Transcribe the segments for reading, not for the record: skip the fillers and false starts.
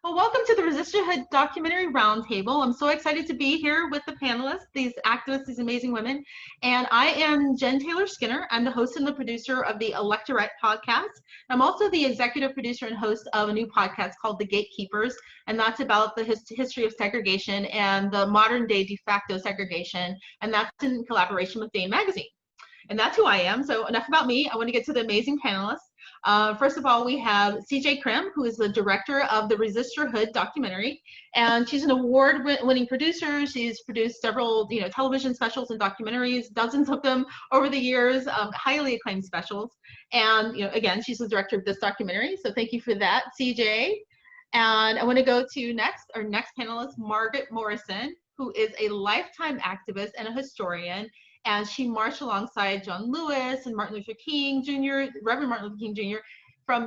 Well, welcome to the Resisterhood Documentary Roundtable. I'm so excited to be here with the panelists, these activists, these amazing women. And I am Jen Taylor Skinner. I'm the host and the producer of the Electorette podcast. I'm also the executive producer and host of a new podcast called The Gatekeepers, and that's about the history of segregation and the modern day de facto segregation, and that's in collaboration with Dane Magazine. And that's who I am. So enough about me. I want to get to the amazing panelists. First of all, we have CJ Crim, who is the director of the Resisterhood documentary, and she's an award-winning producer. She's produced several, television specials and documentaries, dozens of them over the years, highly acclaimed specials. And again, she's the director of this documentary. So thank you for that, CJ. And I want to go to our next panelist, Margaret Morrison, who is a lifetime activist and a historian. And she marched alongside John Lewis and Martin Luther King Jr., Reverend Martin Luther King Jr.,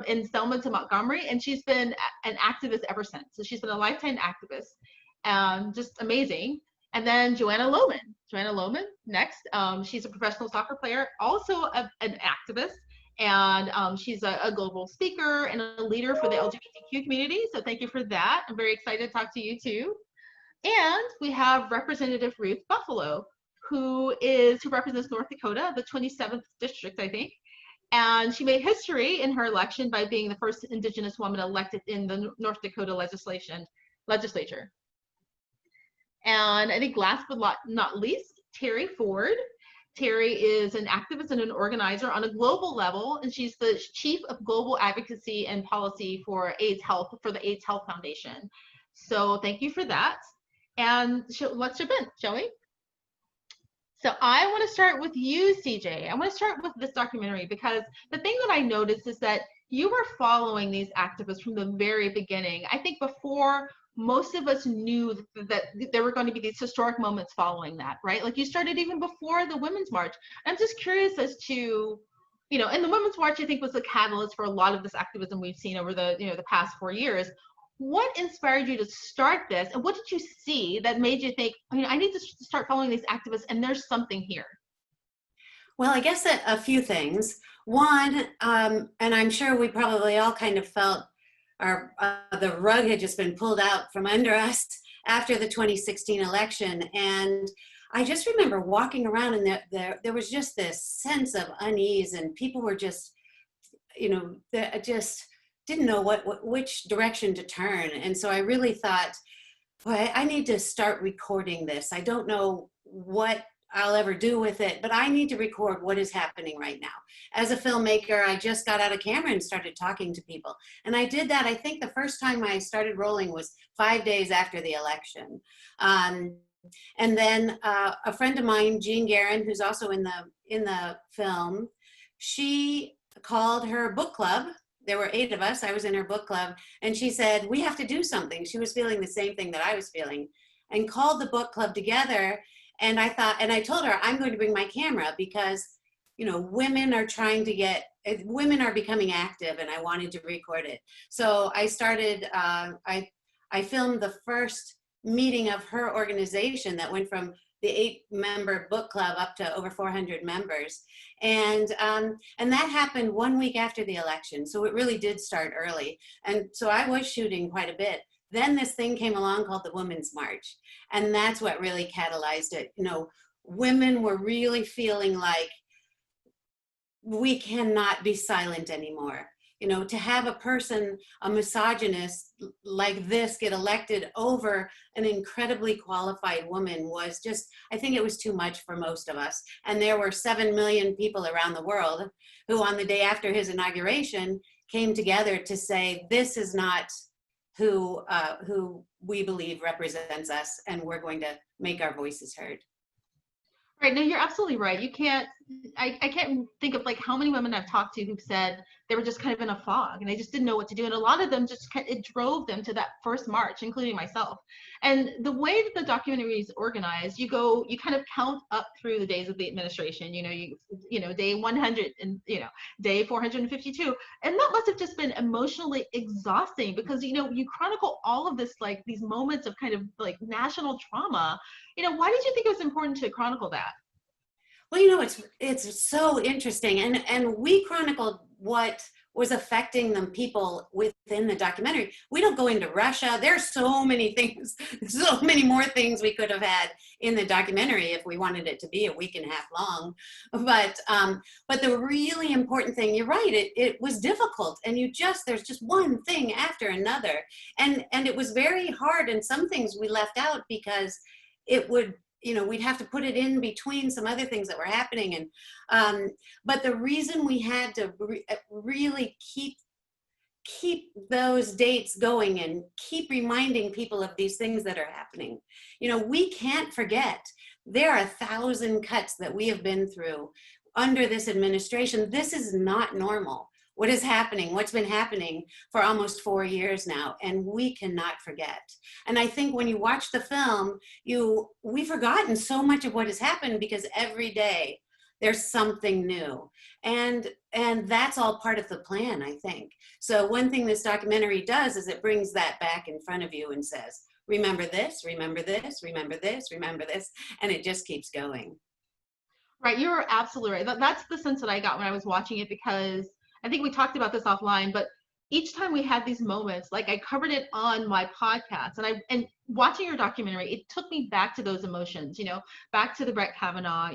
in Selma to Montgomery, and she's been an activist ever since. So she's been a lifetime activist, just amazing. And then Joanna Lohman, next. She's a professional soccer player, also an activist, and she's a global speaker and a leader for the LGBTQ community. So thank you for that. I'm very excited to talk to you too. And we have Representative Ruth Buffalo, who represents North Dakota, the 27th district, I think. And she made history in her election by being the first Indigenous woman elected in the North Dakota Legislature. And I think last but not least, Terri Ford. Terri is an activist and an organizer on a global level, and she's the chief of global advocacy and policy for AIDS Health, for the AIDS Health Foundation. So thank you for that. And let's jump in, shall we? So I want to start with you, CJ. I want to start with this documentary because the thing that I noticed is that you were following these activists from the very beginning. I think before most of us knew that there were going to be these historic moments following that, right? Like you started even before the Women's March. I'm just curious as to, and the Women's March I think was the catalyst for a lot of this activism we've seen over the past 4 years. What inspired you to start this, and what did you see that made you think, I need to start following these activists and there's something here? Well, I guess a few things. One, and I'm sure we probably all kind of felt the rug had just been pulled out from under us after the 2016 election. And I just remember walking around and there was just this sense of unease, and people were just, just didn't know which direction to turn. And so I really thought, boy, I need to start recording this. I don't know what I'll ever do with it, but I need to record what is happening right now. As a filmmaker, I just got out of camera and started talking to people. And I did that, I think the first time I started rolling was 5 days after the election. And then a friend of mine, Jean Guerin, who's also in the film, she called her book club. There were 8 of us. I was in her book club, and she said, we have to do something. She was feeling the same thing that I was feeling, and called the book club together. And I told her, I'm going to bring my camera because, women are becoming active, and I wanted to record it. So I started, I filmed the first meeting of her organization that went from the 8-member book club up to over 400 members. And that happened 1 week after the election. So it really did start early. And so I was shooting quite a bit. Then this thing came along called the Women's March. And that's what really catalyzed it. Women were really feeling like we cannot be silent anymore. To have a misogynist like this get elected over an incredibly qualified woman was just, I think it was too much for most of us. And there were 7 million people around the world who on the day after his inauguration came together to say, this is not who we believe represents us, and we're going to make our voices heard. Right, no, you're absolutely right. I can't think of how many women I've talked to who've said they were just kind of in a fog and they just didn't know what to do. And a lot of them it drove them to that first march, including myself. And the way that the documentary is organized, you kind of count up through the days of the administration, day 100 and, day 452. And that must have just been emotionally exhausting because, you chronicle all of this, these moments of kind of national trauma. Why did you think it was important to chronicle that? Well, it's so interesting, and we chronicled what was affecting the people within the documentary. We don't go into Russia. There's so many things, so many more things we could have had in the documentary if we wanted it to be a week and a half long. But the really important thing, you're right, it was difficult, and there's just one thing after another. And it was very hard, and some things we left out because it would, we'd have to put it in between some other things that were happening. And but the reason we had to really keep those dates going and keep reminding people of these things that are happening, we can't forget there are 1,000 cuts that we have been through under this administration. This is not normal. What is happening, what's been happening for almost 4 years now, and we cannot forget. And I think when you watch the film, we've forgotten so much of what has happened because every day there's something new. And that's all part of the plan, I think. So one thing this documentary does is it brings that back in front of you and says, remember this, remember this, remember this, remember this, and it just keeps going. Right, you're absolutely right. That's the sense that I got when I was watching it, because I think we talked about this offline, but each time we had these moments, like I covered it on my podcast, and watching your documentary, it took me back to those emotions, back to the Brett Kavanaugh,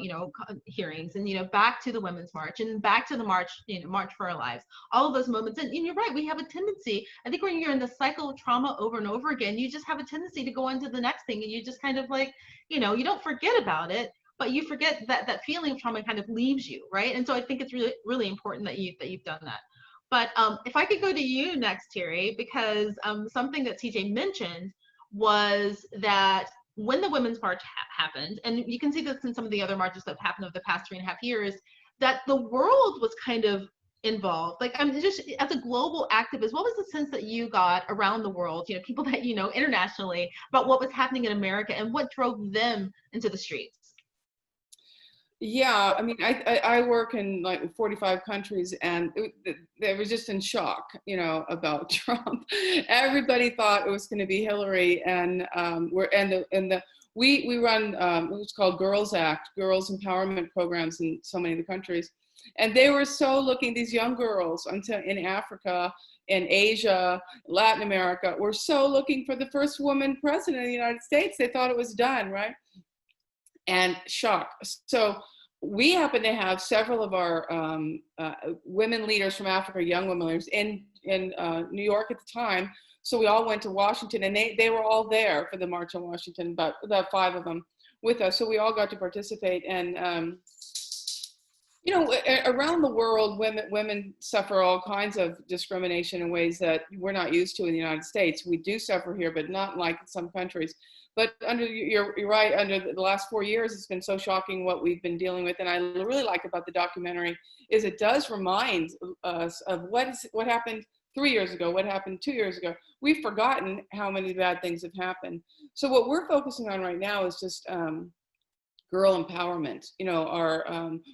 hearings, and, back to the Women's March, and back to the March, March for Our Lives, all of those moments. And you're right, we have a tendency, I think when you're in the cycle of trauma over and over again, you just have a tendency to go on to the next thing, and you just kind of like, you don't forget about it, but you forget that feeling of trauma kind of leaves you, right? And so I think it's really, really important that you've done that. But if I could go to you next, Terri, because something that CJ mentioned was that when the Women's March happened, and you can see this in some of the other marches that have happened over the past 3.5 years, that the world was kind of involved. Like, I'm just, as a global activist, what was the sense that you got around the world, people that internationally, about what was happening in America and what drove them into the streets? Yeah, I mean, I work in like 45 countries, and they were just in shock, about Trump. Everybody thought it was going to be Hillary, and we run what's called Girls Act, girls empowerment programs in so many of the countries, and they were so looking. These young girls in Africa, in Asia, Latin America, were so looking for the first woman president of the United States. They thought it was done, right? And shock. So we happen to have several of our women leaders from Africa, young women leaders in New York at the time. So we all went to Washington, and they were all there for the March on Washington, about 5 of them with us. So we all got to participate. And, around the world, women suffer all kinds of discrimination in ways that we're not used to in the United States. We do suffer here, but not like in some countries. But you're right, under the last 4 years, it's been so shocking what we've been dealing with. And I really like about the documentary is it does remind us of what happened 3 years ago, what happened 2 years ago. We've forgotten how many bad things have happened. So what we're focusing on right now is just girl empowerment.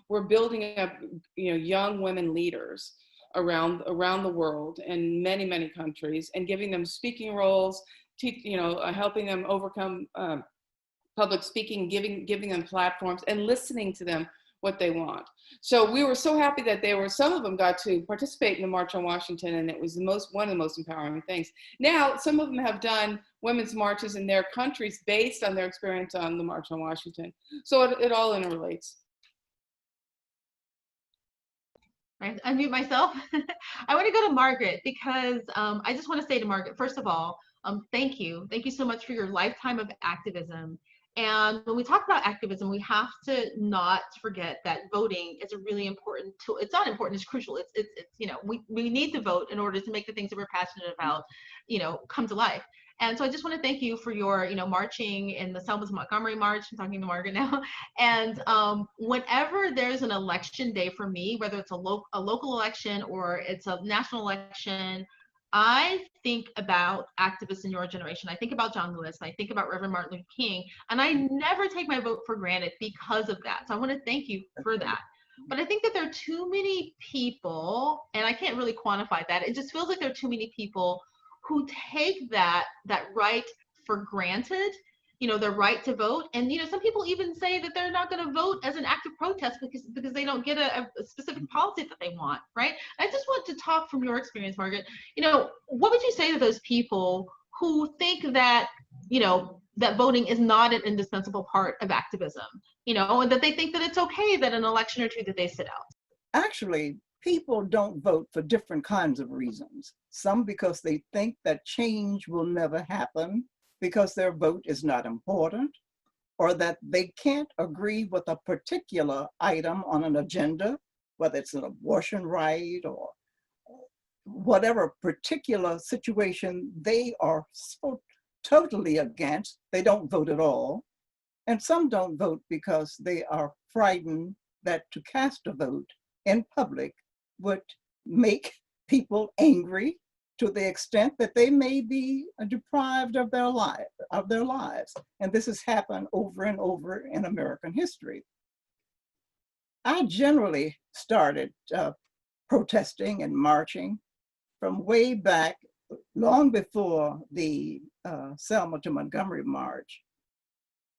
We're building up, young women leaders around the world in many, many countries, and giving them speaking roles, helping them overcome public speaking, giving them platforms, and listening to them what they want. So we were so happy that some of them got to participate in the March on Washington, and it was one of the most empowering things. Now, some of them have done women's marches in their countries based on their experience on the March on Washington. So it all interrelates. Right, unmute myself. I want to go to Margaret, because I just want to say to Margaret, first of all, thank you. Thank you so much for your lifetime of activism. And when we talk about activism, we have to not forget that voting is a really important tool. It's not important, it's crucial. It's we need to vote in order to make the things that we're passionate about, come to life. And so I just want to thank you for your, marching in the Selma's Montgomery March. I'm talking to Margaret now. And whenever there's an election day for me, whether it's a local election or it's a national election, I think about activists in your generation. I think about John Lewis. I think about Reverend Martin Luther King, and I never take my vote for granted because of that. So I want to thank you for that. But I think that there are too many people, and I can't really quantify that. It just feels like there are too many people who take that right for granted, their right to vote. And, some people even say that they're not going to vote as an act of protest because they don't get a specific policy that they want, right? I just want to talk from your experience, Margaret, what would you say to those people who think that, that voting is not an indispensable part of activism, and that they think that it's okay that an election or two that they sit out? Actually, people don't vote for different kinds of reasons. Some because they think that change will never happen because their vote is not important, or that they can't agree with a particular item on an agenda, whether it's an abortion right or whatever particular situation they are so totally against, they don't vote at all. And some don't vote because they are frightened that to cast a vote in public would make people angry to the extent that they may be deprived of their lives. And this has happened over and over in American history. I generally started protesting and marching from way back, long before the Selma to Montgomery March.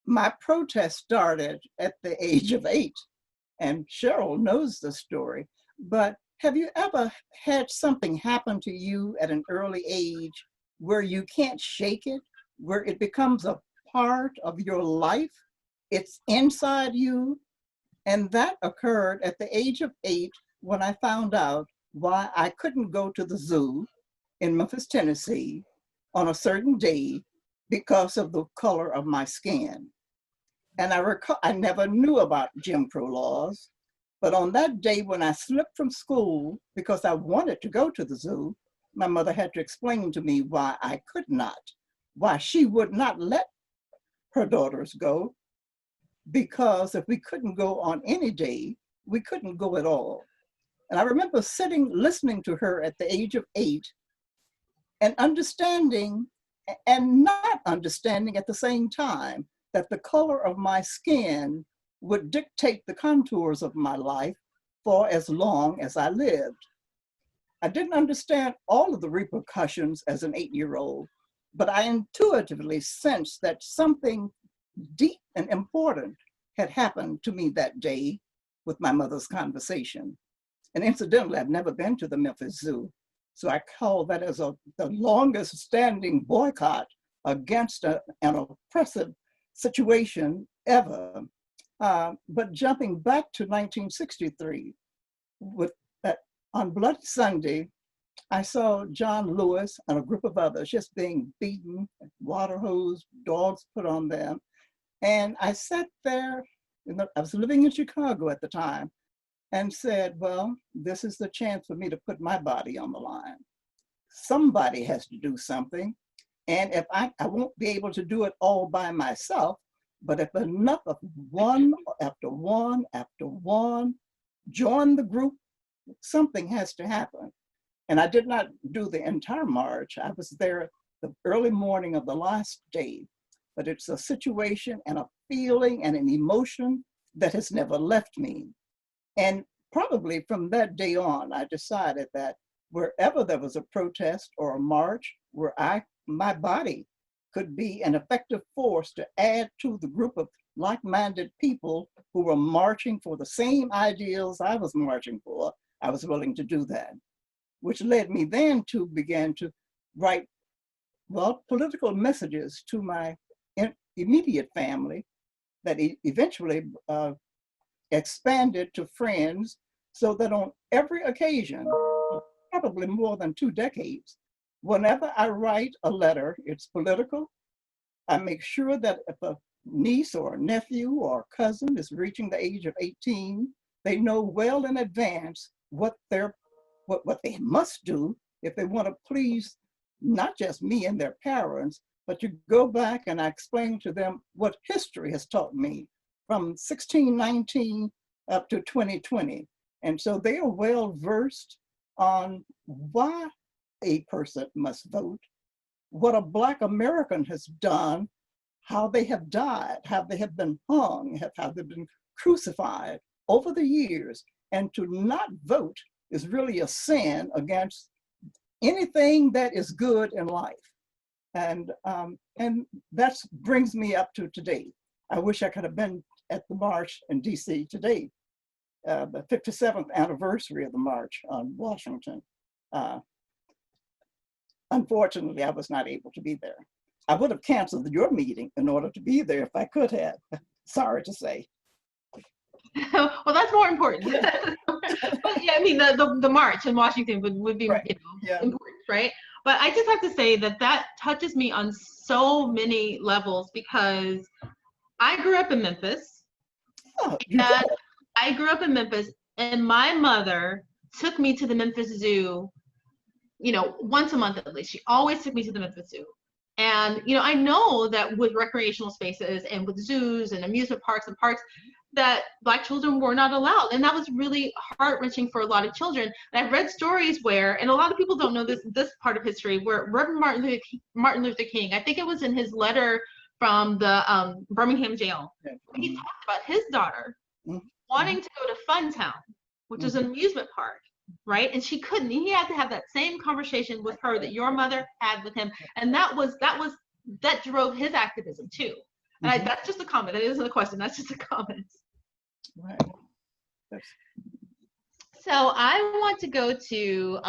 My protest started at the age of 8, and Cheryl knows the story, but have you ever had something happen to you at an early age where you can't shake it, where it becomes a part of your life? It's inside you. And that occurred at the age of 8 when I found out why I couldn't go to the zoo in Memphis, Tennessee on a certain day because of the color of my skin. And I never knew about Jim Crow laws, but on that day when I slipped from school because I wanted to go to the zoo, my mother had to explain to me why I could not, why she would not let her daughters go, because if we couldn't go on any day, we couldn't go at all. And I remember sitting, listening to her at the age of 8 and understanding and not understanding at the same time that the color of my skin would dictate the contours of my life for as long as I lived. I didn't understand all of the repercussions as an 8-year-old, but I intuitively sensed that something deep and important had happened to me that day with my mother's conversation. And incidentally, I've never been to the Memphis Zoo, so I call that as the longest standing boycott against an oppressive situation ever. But jumping back to 1963, on Bloody Sunday, I saw John Lewis and a group of others just being beaten, water hose, dogs put on them. And I sat there, I was living in Chicago at the time, and said, well, this is the chance for me to put my body on the line. Somebody has to do something. And if I won't be able to do it all by myself, but if enough of one after one after one join the group, something has to happen. And I did not do the entire march. I was there the early morning of the last day, but it's a situation and a feeling and an emotion that has never left me. And probably from that day on, I decided that wherever there was a protest or a march where my body could be an effective force to add to the group of like-minded people who were marching for the same ideals I was marching for, I was willing to do that, which led me then to begin to write, well, political messages to my immediate family that eventually expanded to friends, so that on every occasion, probably more than 2 decades, whenever I write a letter, it's political. I make sure that if a niece or a nephew or a cousin is reaching the age of 18, they know well in advance what they must do if they want to please not just me and their parents, but you go back and I explain to them what history has taught me from 1619 up to 2020. And so they are well versed on why a person must vote, what a Black American has done, how they have died, how they have been hung, how they've been crucified over the years. And to not vote is really a sin against anything that is good in life. And that brings me up to today. I wish I could have been at the march in DC today, the 57th anniversary of the March on Washington. Unfortunately, I was not able to be there. I would have canceled your meeting in order to be there if I could have. Sorry to say. Well, that's more important. But yeah, I mean, the march in Washington would be Right. Yeah. important, right? But I just have to say that touches me on so many levels, because I grew up in Memphis. Oh, you did. And I grew up in Memphis, and my mother took me to the Memphis Zoo, once a month at least. She always took me to the Memphis Zoo. And, I know that with recreational spaces and with zoos and amusement parks and parks, that Black children were not allowed. And that was really heart-wrenching for a lot of children. And I've read stories where, and a lot of people don't know this part of history, where Reverend Martin Luther King, I think it was in his letter from the Birmingham jail, he talked about his daughter wanting to go to Funtown, which is an amusement park, right? And she couldn't. He had to have that same conversation with her that your mother had with him. And that drove his activism too. And that's just a comment. That isn't a question. That's just a comment. Right. So I want to go to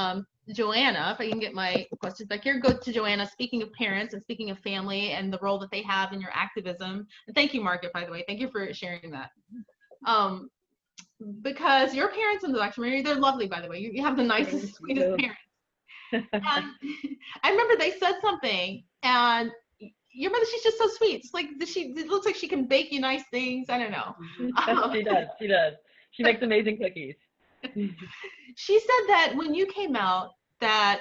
Joanna, if I can get my questions back here. Go to Joanna, speaking of parents and speaking of family and the role that they have in your activism. And thank you, Margaret, by the way. Thank you for sharing that. Because your parents in the documentary, they're lovely, by the way. You have the nicest, sweetest parents. And I remember they said something, and your mother, she's just so sweet. It's like, it looks like she can bake you nice things. I don't know. She does. She makes amazing cookies. She said that when you came out, that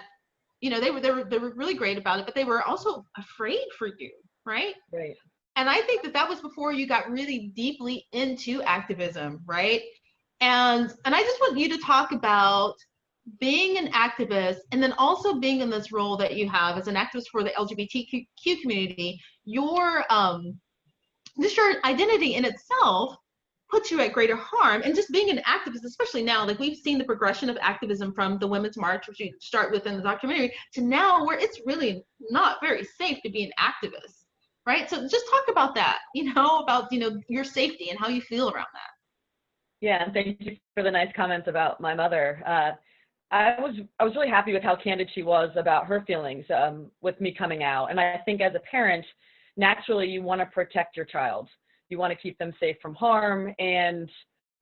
they were really great about it, but they were also afraid for you, right? Right. And I think that was before you got really deeply into activism, right? And I just want you to talk about being an activist, and then also being in this role that you have as an activist for the LGBTQ community. Your identity in itself puts you at greater harm. And just being an activist, especially now, like we've seen the progression of activism from the Women's March, which you start with in the documentary, to now where it's really not very safe to be an activist, right? So just talk about that, about your safety and how you feel around that. Yeah, and thank you for the nice comments about my mother. I was really happy with how candid she was about her feelings with me coming out. And I think as a parent, naturally you want to protect your child. You want to keep them safe from harm. And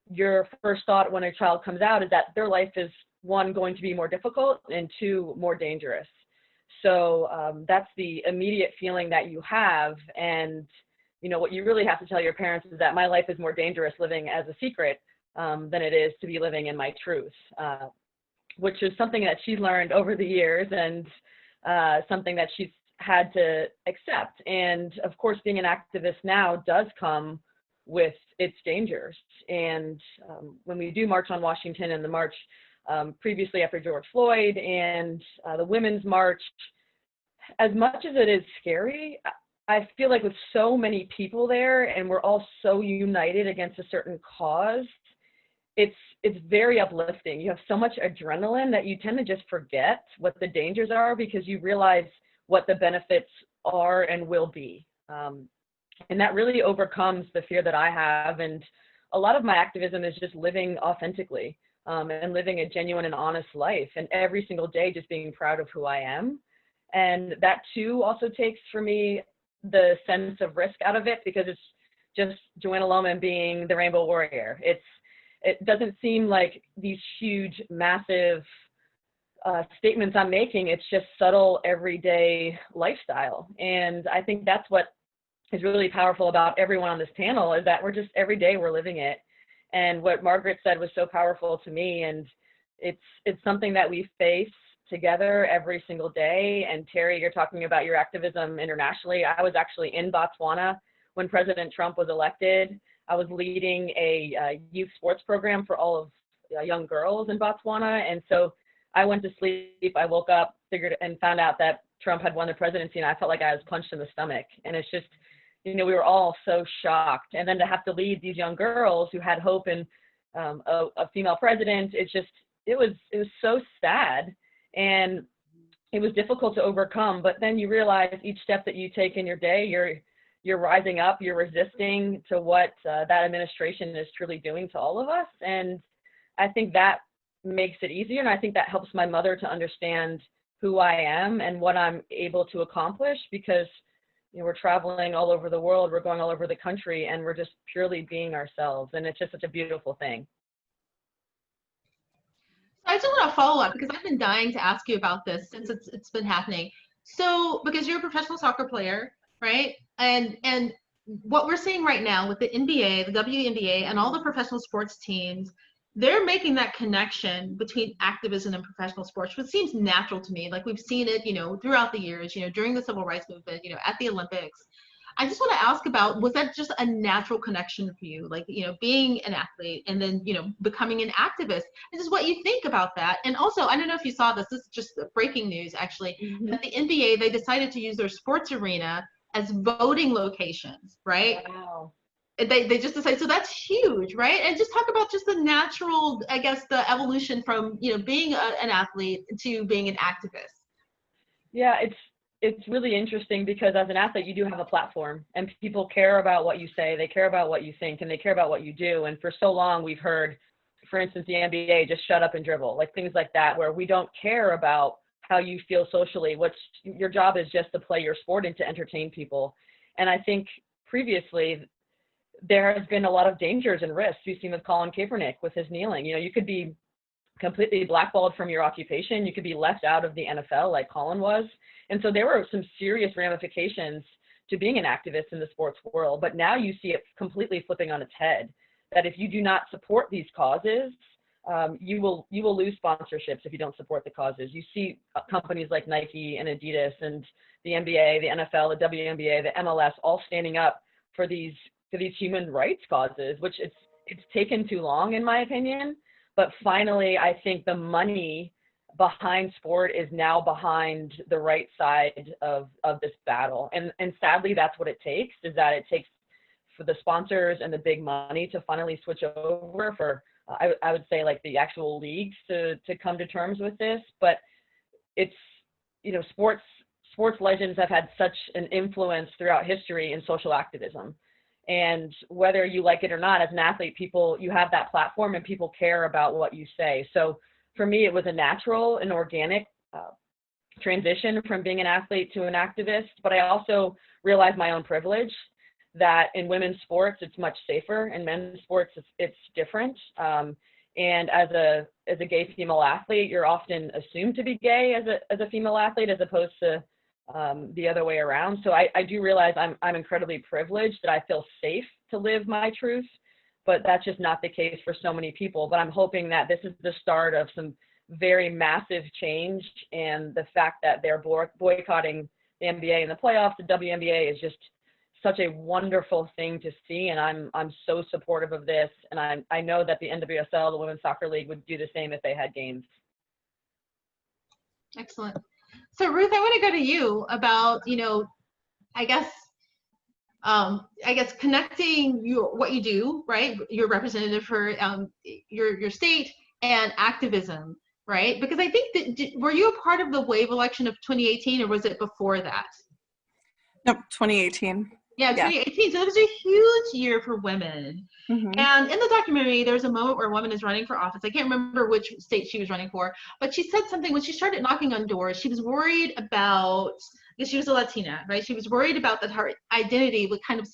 your first thought when a child comes out is that their life is, one, going to be more difficult, and two, more dangerous. So that's the immediate feeling that you have. And what you really have to tell your parents is that my life is more dangerous living as a secret than it is to be living in my truth. Which is something that she's learned over the years, and something that she's had to accept. And of course, being an activist now does come with its dangers. And when we do March on Washington, and the march previously after George Floyd, and the Women's March, as much as it is scary, I feel like with so many people there, and we're all so united against a certain cause, it's very uplifting. You have so much adrenaline that you tend to just forget what the dangers are, because you realize what the benefits are and will be. And that really overcomes the fear that I have. And a lot of my activism is just living authentically and living a genuine and honest life. And every single day just being proud of who I am. And that too also takes for me the sense of risk out of it, because it's just Joanna Lohman being the Rainbow Warrior. It doesn't seem like these huge, massive statements I'm making. It's just subtle, everyday lifestyle. And I think that's what is really powerful about everyone on this panel, is that we're just, every day we're living it. And what Margaret said was so powerful to me. And it's something that we face together every single day. And Terri, you're talking about your activism internationally. I was actually in Botswana when President Trump was elected. I was leading a youth sports program for all of young girls in Botswana. And so I went to sleep, I woke up, figured, and found out that Trump had won the presidency, and I felt like I was punched in the stomach. And it's just, we were all so shocked. And then to have to lead these young girls who had hope in a female president, it was so sad. And it was difficult to overcome. But then you realize each step that you take in your day, you're rising up, you're resisting to what that administration is truly doing to all of us. And I think that makes it easier. And I think that helps my mother to understand who I am and what I'm able to accomplish, because we're traveling all over the world, we're going all over the country, and we're just purely being ourselves. And it's just such a beautiful thing. I just want to follow up because I've been dying to ask you about this since it's been happening. So, because you're a professional soccer player, right? And what we're seeing right now with the NBA, the WNBA, and all the professional sports teams, they're making that connection between activism and professional sports, which seems natural to me. Like we've seen it, throughout the years, during the civil rights movement, at the Olympics. I just want to ask about, was that just a natural connection for you? Like, being an athlete and then, becoming an activist. This is what you think about that. And also, I don't know if you saw this, this is just breaking news actually, that the NBA, they decided to use their sports arena as voting locations, right? Wow. They just decided, so that's huge, right? And just talk about just the natural, I guess, the evolution from, being an athlete to being an activist. Yeah, it's really interesting because as an athlete, you do have a platform and people care about what you say, they care about what you think, and they care about what you do. And for so long we've heard, for instance, the NBA, just shut up and dribble, like things like that, where we don't care about how you feel socially. Your job is just to play your sport and to entertain people. And I think previously there has been a lot of dangers and risks. We've seen with Colin Kaepernick with his kneeling. You could be completely blackballed from your occupation. You could be left out of the NFL like Colin was. And so there were some serious ramifications to being an activist in the sports world. But now you see it completely flipping on its head, that if you do not support these causes, you will lose sponsorships if you don't support the causes. You see companies like Nike and Adidas and the NBA, the NFL, the WNBA, the MLS all standing up for these human rights causes, which it's taken too long in my opinion. But finally, I think the money behind sport is now behind the right side of this battle. And sadly, that's what it takes, is that it takes for the sponsors and the big money to finally switch over for, I would say, like the actual leagues to come to terms with this. But it's, sports legends have had such an influence throughout history in social activism. And whether you like it or not, as an athlete, you have that platform and people care about what you say. So for me, it was a natural and organic transition from being an athlete to an activist. But I also realized my own privilege, that in women's sports, it's much safer. In men's sports, it's different. And as a gay female athlete, you're often assumed to be gay as a female athlete, as opposed to the other way around. So I do realize I'm incredibly privileged, that I feel safe to live my truth, but that's just not the case for so many people. But I'm hoping that this is the start of some very massive change, and the fact that they're boycotting the NBA and the playoffs, the WNBA, is just such a wonderful thing to see, and I'm so supportive of this. And I know that the NWSL, the Women's Soccer League, would do the same if they had games. Excellent. So Ruth, I want to go to you about, I guess connecting what you do, right? You're representative for your state, and activism, right? Because I think that, were you a part of the wave election of 2018, or was it before that? Nope, 2018. Yeah, 2018. So it was a huge year for women. Mm-hmm. And in the documentary, there's a moment where a woman is running for office. I can't remember which state she was running for, but she said something when she started knocking on doors. She was worried about, because she was a Latina, right? She was worried about that her identity would kind of,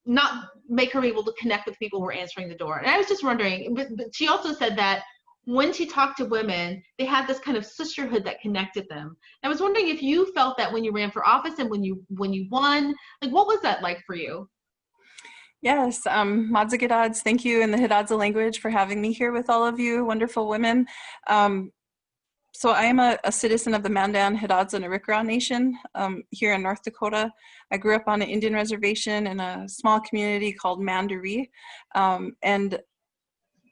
not make her able to connect with people who were answering the door. And I was just wondering, but she also said that when she talked to women, they had this kind of sisterhood that connected them. I was wondering if you felt that when you ran for office and when you won, like, what was that like for you? Yes, Madza Gidads, thank you in the Hidadza language for having me here with all of you wonderful women. So I am a citizen of the Mandan, Hidadza, and Arikara Nation here in North Dakota. I grew up on an Indian reservation in a small community called Mandaree, and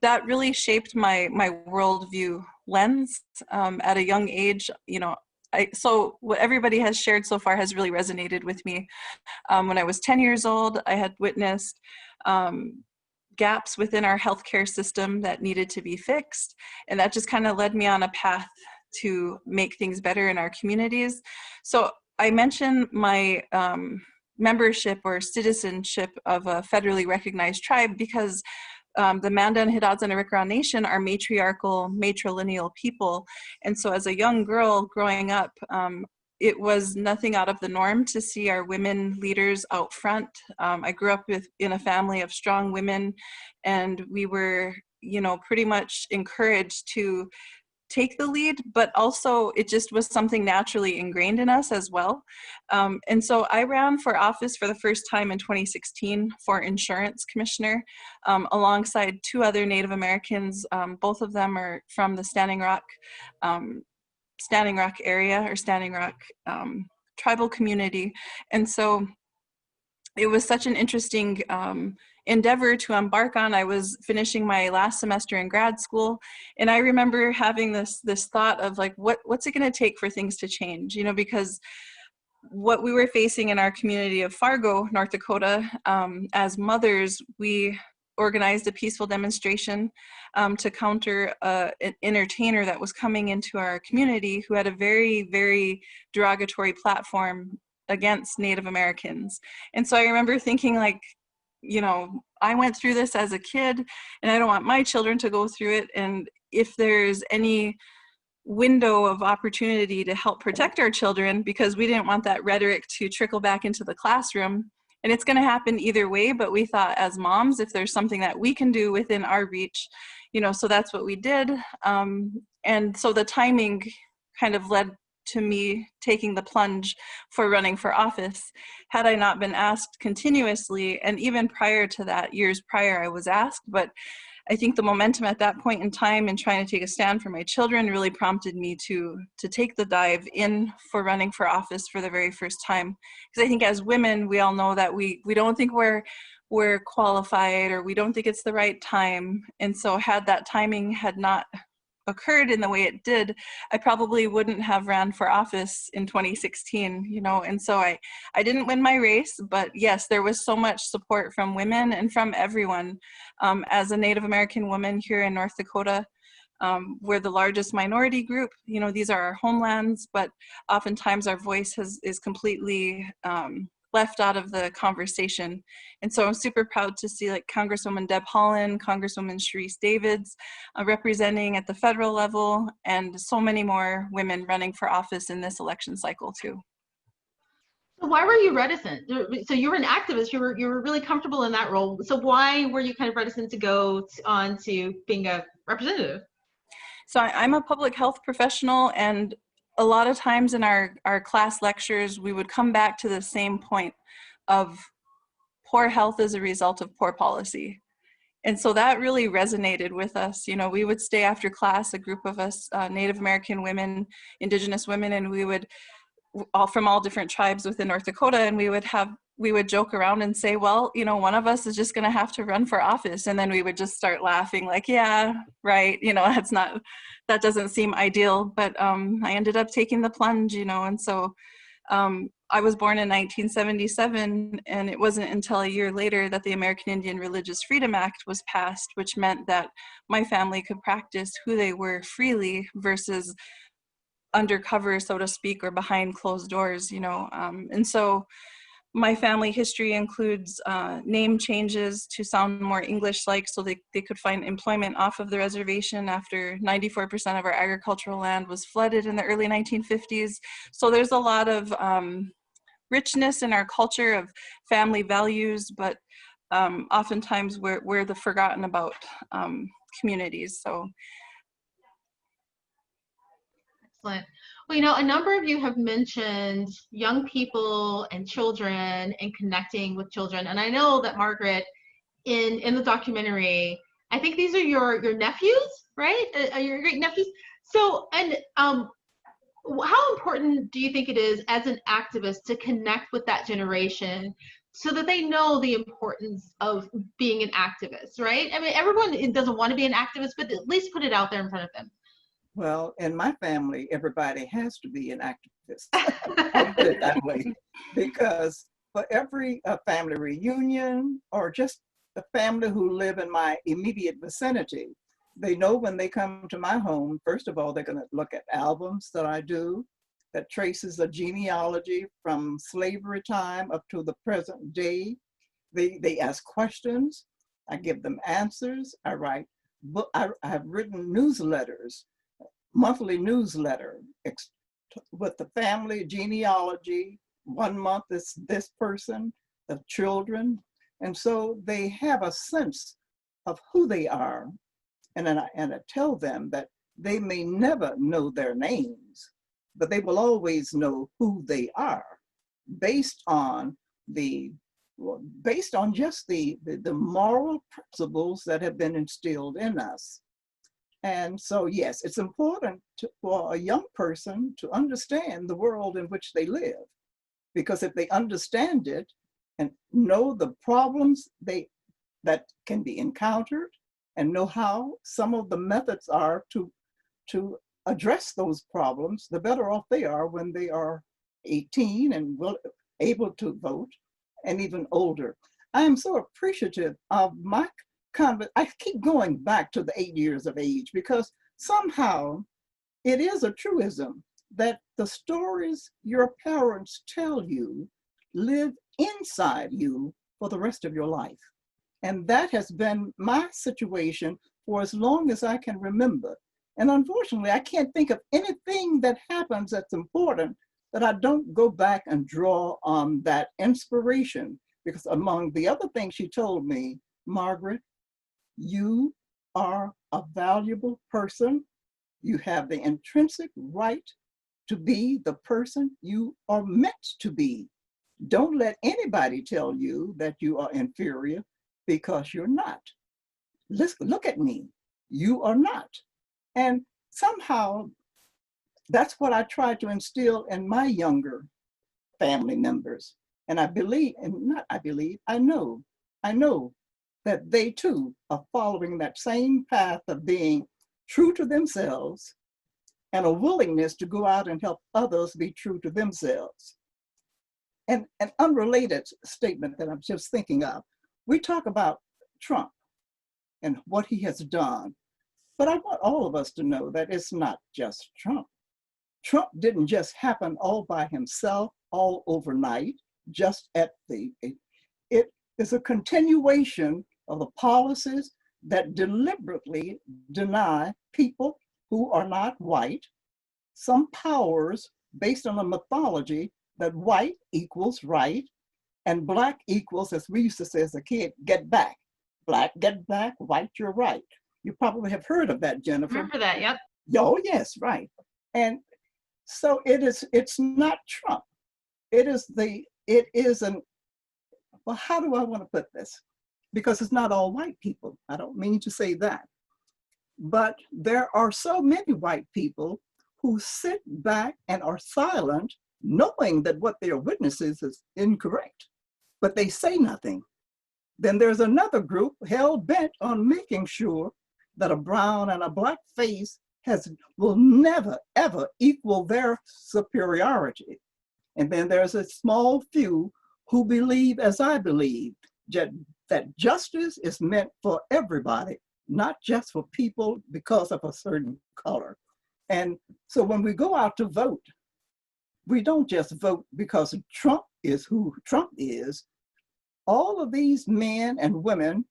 that really shaped my worldview lens at a young age. So what everybody has shared so far has really resonated with me. When I was 10 years old, I had witnessed gaps within our healthcare system that needed to be fixed, and that just kind of led me on a path to make things better in our communities. So I mentioned my membership or citizenship of a federally recognized tribe because the Mandan, Hidatsa, and Arikara Nation are matriarchal, matrilineal people. And so as a young girl growing up, it was nothing out of the norm to see our women leaders out front. I grew up in a family of strong women, and we were, pretty much encouraged to take the lead, but also it just was something naturally ingrained in us as well. And so I ran for office for the first time in 2016 for insurance commissioner, alongside 2 other Native Americans. Both of them are from the Standing Rock area, or Standing Rock tribal community. And so it was such an interesting endeavor to embark on. I was finishing my last semester in grad school, and I remember having this thought of like, what's it going to take for things to change? Because what we were facing in our community of Fargo, North Dakota, as mothers, we organized a peaceful demonstration to counter an entertainer that was coming into our community who had a very, very derogatory platform against Native Americans. And so I remember thinking, like, I went through this as a kid, and I don't want my children to go through it. And if there's any window of opportunity to help protect our children, because we didn't want that rhetoric to trickle back into the classroom, and it's going to happen either way, but we thought as moms, if there's something that we can do within our reach, so that's what we did. And so the timing kind of led to me taking the plunge for running for office. Had I not been asked continuously, and even prior to that, years prior, I was asked, but I think the momentum at that point in time and trying to take a stand for my children really prompted me to take the dive in for running for office for the very first time. Because I think as women, we all know that we don't think we're qualified, or we don't think it's the right time. And so had that timing had not occurred in the way it did, I probably wouldn't have ran for office in 2016, and so I didn't win my race, but yes, there was so much support from women and from everyone. As a Native American woman here in North Dakota, we're the largest minority group. These are our homelands, but oftentimes our voice is completely left out of the conversation. And so I'm super proud to see like Congresswoman Deb Haaland, Congresswoman Sharice Davids representing at the federal level, and so many more women running for office in this election cycle too. So why were you reticent? So you were an activist, you were really comfortable in that role. So why were you kind of reticent to go on to being a representative? So I'm a public health professional, and a lot of times in our class lectures, we would come back to the same point of poor health as a result of poor policy. And so that really resonated with us. We would stay after class, a group of us, Native American women, Indigenous women, and we would all from all different tribes within North Dakota, and we would joke around and say, well, one of us is just going to have to run for office. And then we would just start laughing like, yeah, right. That doesn't seem ideal, but I ended up taking the plunge, and so I was born in 1977, and it wasn't until a year later that the American Indian Religious Freedom Act was passed, which meant that my family could practice who they were freely versus undercover, so to speak, or behind closed doors, and so my family history includes name changes to sound more English-like so they could find employment off of the reservation after 94% of our agricultural land was flooded in the early 1950s. So there's a lot of richness in our culture of family values, but oftentimes we're the forgotten about communities. So. Excellent. Well, a number of you have mentioned young people and children and connecting with children. And I know that Margaret, in the documentary, I think these are your nephews, right? Your great nephews. So, and how important do you think it is as an activist to connect with that generation so that they know the importance of being an activist, right? I mean, everyone doesn't want to be an activist, but at least put it out there in front of them. Well, in my family, everybody has to be an activist. I'll put it that way. Because for every family reunion, or just the family who live in my immediate vicinity, they know when they come to my home, first of all, they're going to look at albums that I do that traces a genealogy from slavery time up to the present day. They ask questions. I give them answers. I write book. I have written newsletters, monthly newsletter with the family genealogy. 1 month is this person, the children. And so they have a sense of who they are. And I tell them that they may never know their names, but they will always know who they are based on just the moral principles that have been instilled in us. And so, yes, it's important for a young person to understand the world in which they live, because if they understand it and know the problems that can be encountered and know how some of the methods are to address those problems, the better off they are when they are 18 and able to vote, and even older. I am so appreciative of my I keep going back to the 8 years of age, because somehow it is a truism that the stories your parents tell you live inside you for the rest of your life. And that has been my situation for as long as I can remember. And unfortunately, I can't think of anything that happens that's important that I don't go back and draw on that inspiration. Because among the other things she told me, Margaret, you are a valuable person. You have the intrinsic right to be the person you are meant to be. Don't let anybody tell you that you are inferior, because you're not. Look at me. You are not. And somehow that's what I try to instill in my younger family members. And I know that they too are following that same path of being true to themselves and a willingness to go out and help others be true to themselves. And an unrelated statement that I'm just thinking of, we talk about Trump and what he has done, but I want all of us to know that it's not just Trump. Trump didn't just happen all by himself, all overnight, just at it is a continuation of the policies that deliberately deny people who are not white some powers based on a mythology that white equals right and black equals, as we used to say as a kid, get back. Black, get back, white, you're right. You probably have heard of that, Jennifer. Remember that, yep. Oh, yes, right. And so it's not Trump. Well, how do I want to put this? Because it's not all white people. I don't mean to say that. But there are so many white people who sit back and are silent, knowing that what they are witnessing is incorrect, but they say nothing. Then there's another group hell bent on making sure that a brown and a black face will never, ever equal their superiority. And then there's a small few who believe, as I believe, that justice is meant for everybody, not just for people because of a certain color. And so when we go out to vote, we don't just vote because Trump is who Trump is. All of these men and women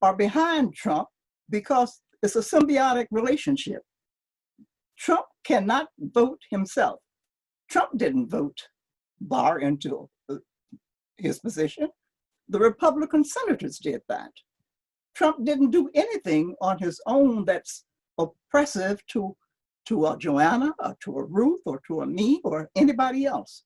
are behind Trump because it's a symbiotic relationship. Trump cannot vote himself. Trump didn't vote Barr into his position. The Republican senators did that. Trump didn't do anything on his own that's oppressive to a Joanna or to a Ruth or to a me or anybody else.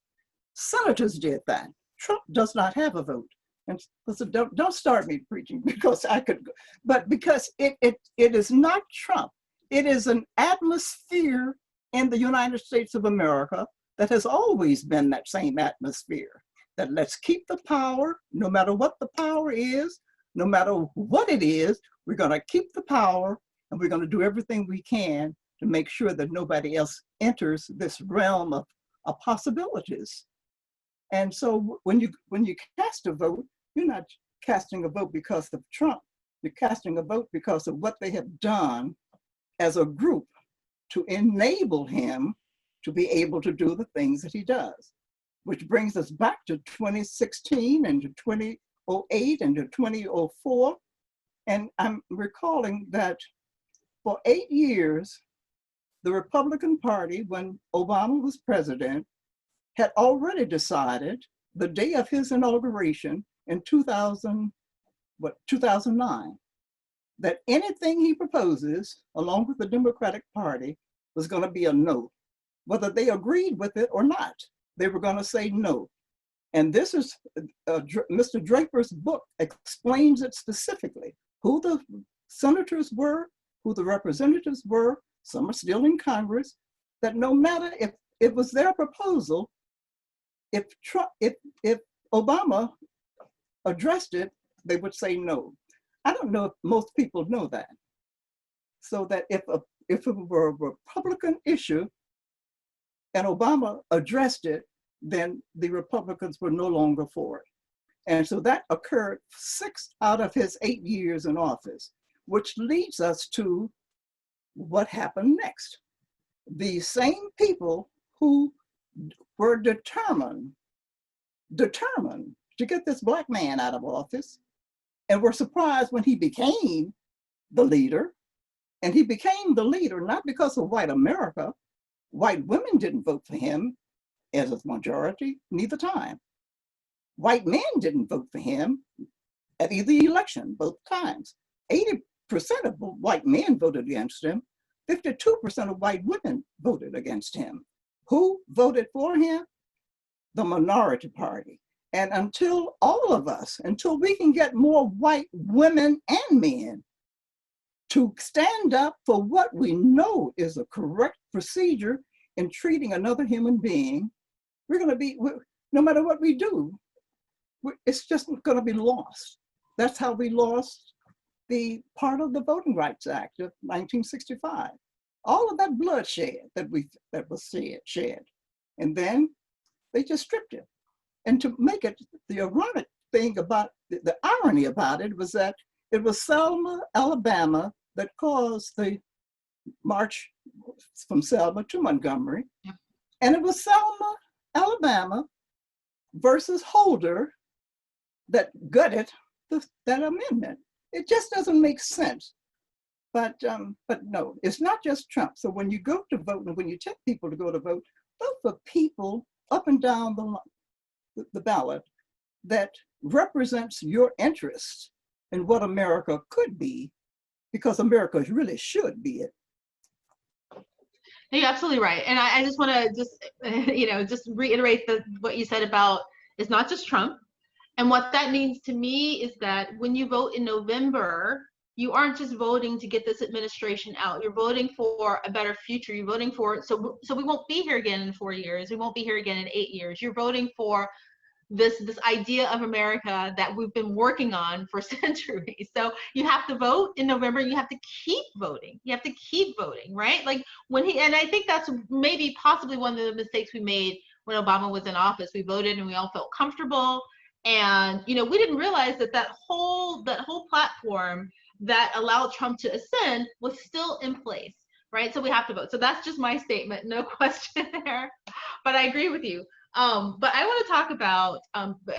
Senators did that. Trump does not have a vote. And so don't start me preaching because I could, but because it is not Trump. It is an atmosphere in the United States of America that has always been that same atmosphere, that let's keep the power, no matter what the power is, no matter what it is, we're gonna keep the power and we're gonna do everything we can to make sure that nobody else enters this realm of possibilities. And so when you cast a vote, you're not casting a vote because of Trump, you're casting a vote because of what they have done as a group to enable him to be able to do the things that he does, which brings us back to 2016 and to 2008 and to 2004, And I'm recalling that for 8 years, the Republican Party, when Obama was president, had already decided the day of his inauguration in 2009, that anything he proposes, along with the Democratic Party, was going to be a no. Whether they agreed with it or not, they were going to say no. And this is, Mr. Draper's book explains it specifically, who the senators were, who the representatives were, some are still in Congress, that no matter if it was their proposal, if Obama addressed it, they would say no. I don't know if most people know that. So that if it were a Republican issue and Obama addressed it, then the Republicans were no longer for it. And so that occurred 6 out of his 8 years in office, which leads us to what happened next. The same people who were determined to get this Black man out of office and were surprised when he became the leader. And he became the leader not because of white America. White women didn't vote for him as a majority, neither time. White men didn't vote for him at either election, both times. 80% of white men voted against him. 52% of white women voted against him. Who voted for him? The minority party. And until we can get more white women and men to stand up for what we know is a correct procedure in treating another human being, we're going to be, no matter what we do, it's just going to be lost. That's how we lost the part of the Voting Rights Act of 1965. All of that bloodshed that was shed. And then they just stripped it. And to make it, the ironic thing about, the irony about it was that it was Selma, Alabama that caused the march from Selma to Montgomery. Yep. And it was Selma, Alabama versus Holder that gutted that amendment. It just doesn't make sense. But no, it's not just Trump. So when you go to vote and when you tell people to go to vote for people up and down the ballot that represents your interests in what America could be, because America really should be it. You're absolutely right. And I just want to just reiterate what you said about it's not just Trump. And what that means to me is that when you vote in November, you aren't just voting to get this administration out. You're voting for a better future. You're voting for, so we won't be here again in 4 years. We won't be here again in 8 years. You're voting for this idea of America that we've been working on for centuries. So you have to vote in November. You have to keep voting. You have to keep voting, right? Like and I think that's maybe possibly one of the mistakes we made when Obama was in office. We voted and we all felt comfortable. And, we didn't realize that whole platform that allowed Trump to ascend was still in place, right? So we have to vote. So that's just my statement, no question there. But I agree with you. But I want to talk about,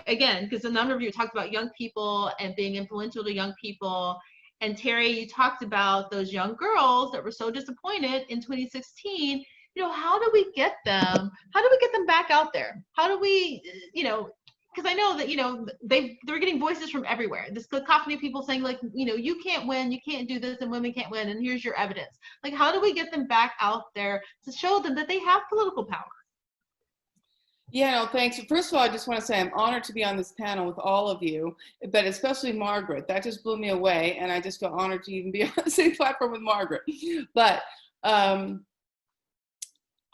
again, because a number of you talked about young people and being influential to young people. And Terri, you talked about those young girls that were so disappointed in 2016. How do we get them? How do we get them back out there? How do we, because I know that, they're getting voices from everywhere. This cacophony of people saying like, you can't win, you can't do this, and women can't win, and here's your evidence. Like, how do we get them back out there to show them that they have political power? Yeah, no, thanks. First of all, I just want to say I'm honored to be on this panel with all of you, but especially Margaret. That just blew me away, and I just feel honored to even be on the same platform with Margaret. But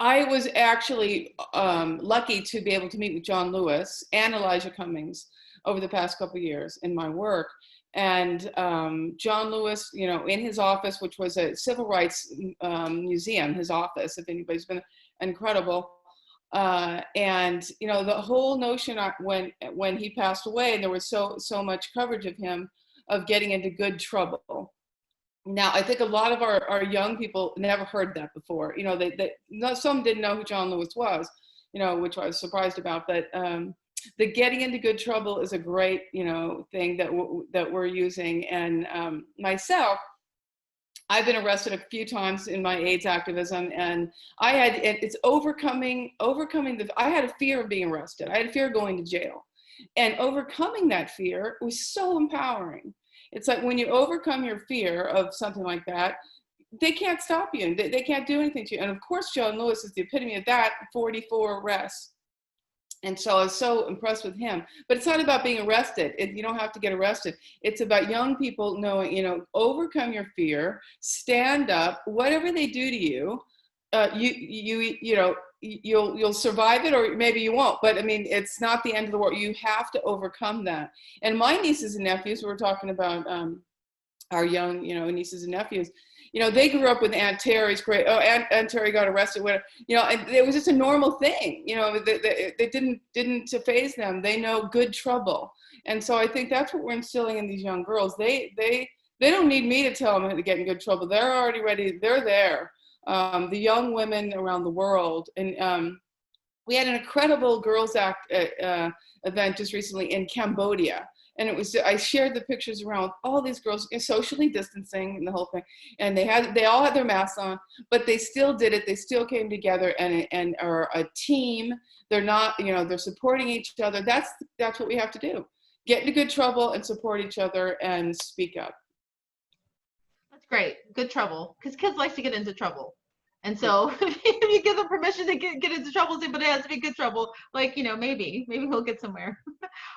I was actually lucky to be able to meet with John Lewis and Elijah Cummings over the past couple of years in my work. And John Lewis, in his office, which was a civil rights museum, his office, if anybody's been, incredible. And the whole notion when he passed away, and there was so much coverage of him, of getting into good trouble. Now, I think a lot of our young people never heard that before. Some didn't know who John Lewis was, which I was surprised about. But the getting into good trouble is a great, thing that we're using. And myself, I've been arrested a few times in my AIDS activism, and it's overcoming I had a fear of being arrested. I had a fear of going to jail, and overcoming that fear was so empowering. It's like when you overcome your fear of something like that, they can't stop you. They can't do anything to you. And of course, John Lewis is the epitome of that, 44 arrests. And so I was so impressed with him. But it's not about being arrested. You don't have to get arrested. It's about young people knowing, overcome your fear, stand up, whatever they do to you, you'll survive it, or maybe you won't. But I mean, it's not the end of the world. You have to overcome that. And my nieces and nephews, we were talking about our young, nieces and nephews. They grew up with Aunt Terry's great. Oh, Aunt Terry got arrested. And it was just a normal thing. They didn't faze them. They know good trouble, and so I think that's what we're instilling in these young girls. They don't need me to tell them how to get in good trouble. They're already ready. They're there. The young women around the world, and we had an incredible Girls Act event just recently in Cambodia. And I shared the pictures around with all these girls, socially distancing and the whole thing. And they all had their masks on, but they still did it. They still came together and are a team. They're not, they're supporting each other. That's what we have to do. Get into good trouble and support each other and speak up. That's great. Good trouble. Because kids like to get into trouble. And so if you give them permission to get into trouble, but it has to be good trouble, like, maybe he'll get somewhere.